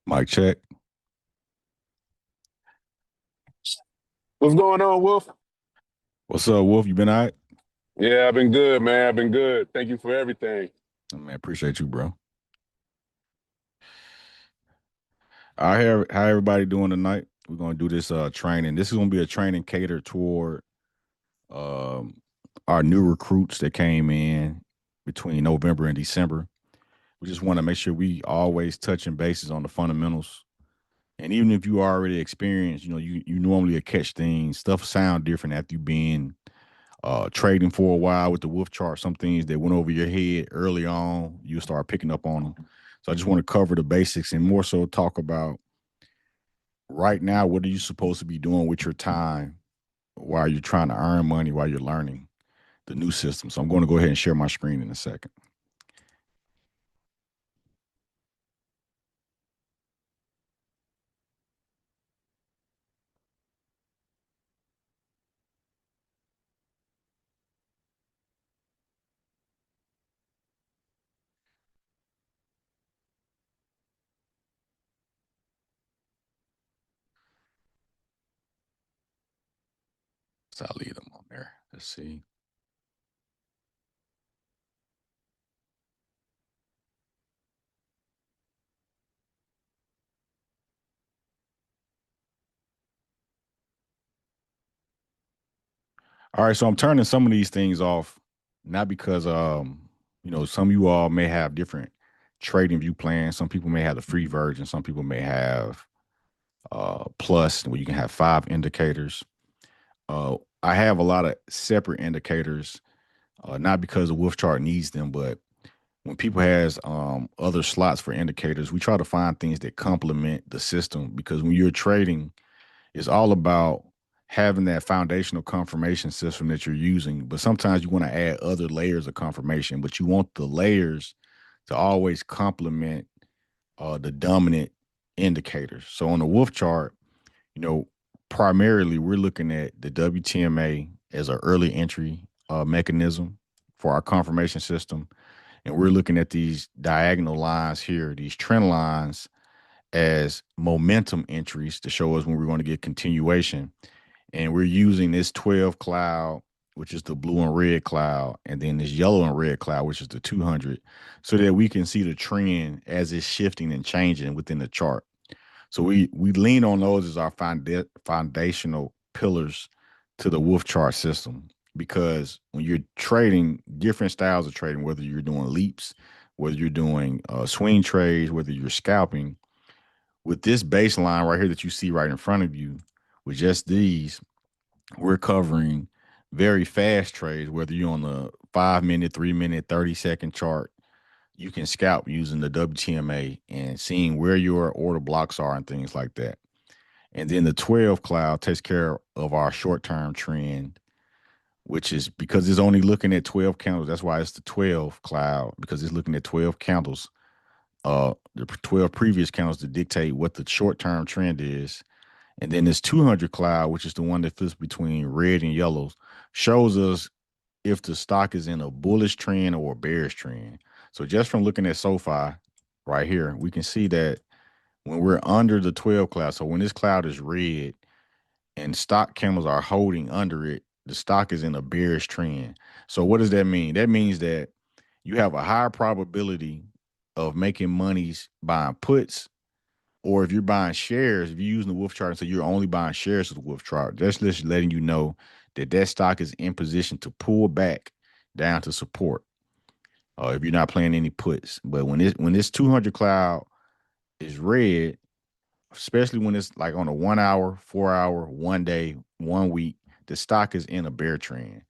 Mic check. What's going on, Wolf? What's up, Wolf? You been all right? Yeah, I've been good, man. I've been good. Thank you for everything. Oh, man, appreciate you, bro. How everybody doing tonight? We're gonna do this training. This is gonna be a training catered toward um our new recruits that came in between November and December. We just want to make sure we always touching bases on the fundamentals. And even if you already experienced, you normally catch things. Stuff sound different after you been trading for a while with the wolf chart. Some things that went over your head early on, you start picking up on them. So I just want to cover the basics and more so talk about right now, what are you supposed to be doing with your time while you're trying to earn money, while you're learning the new system. So I'm going to go ahead and share my screen in a second. So I'll leave them on there. Let's see. All right, so I'm turning some of these things off, not because some of you all may have different trading view plans. Some people may have the free version. Some people may have plus where you can have 5 indicators. I have a lot of separate indicators, not because the wolf chart needs them, but when people has other slots for indicators, we try to find things that complement the system because when you're trading, it's all about having that foundational confirmation system that you're using. But sometimes you want to add other layers of confirmation, but you want the layers to always complement the dominant indicators. So on the wolf chart, you know, primarily we're looking at the WTMA as an early entry mechanism for our confirmation system. And we're looking at these diagonal lines here, these trend lines, as momentum entries to show us when we're going to get continuation. And we're using this 12 cloud, which is the blue and red cloud, and then this yellow and red cloud, which is the 200, so that we can see the trend as it's shifting and changing within the chart. So we lean on those as our foundational pillars to the wolf chart system because when you're trading different styles of trading, whether you're doing leaps, whether you're doing swing trades, whether you're scalping, with this baseline right here that you see right in front of you, with just these, we're covering very fast trades, whether you're on the 5 minute, 3 minute, 30-second chart, you can scalp using the WTMA and seeing where your order blocks are and things like that. And then the 12 cloud takes care of our short term trend, which is because it's only looking at 12 candles. That's why it's the 12 cloud, because it's looking at 12 candles, the 12 previous candles to dictate what the short term trend is. And then this 200 cloud, which is the one that flips between red and yellow, shows us if the stock is in a bullish trend or a bearish trend. So just from looking at SoFi right here, we can see that when we're under the 12 cloud, so when this cloud is red and stock candles are holding under it, the stock is in a bearish trend. So what does that mean? That means that you have a higher probability of making monies buying puts, or if you're buying shares, if you're using the wolf chart and so you're only buying shares of the wolf chart, that's just letting you know that that stock is in position to pull back down to support. If you're not playing any puts, but when this 200 cloud is red, especially when it's like on a 1 hour, 4 hour, one day, one week, the stock is in a bear trend.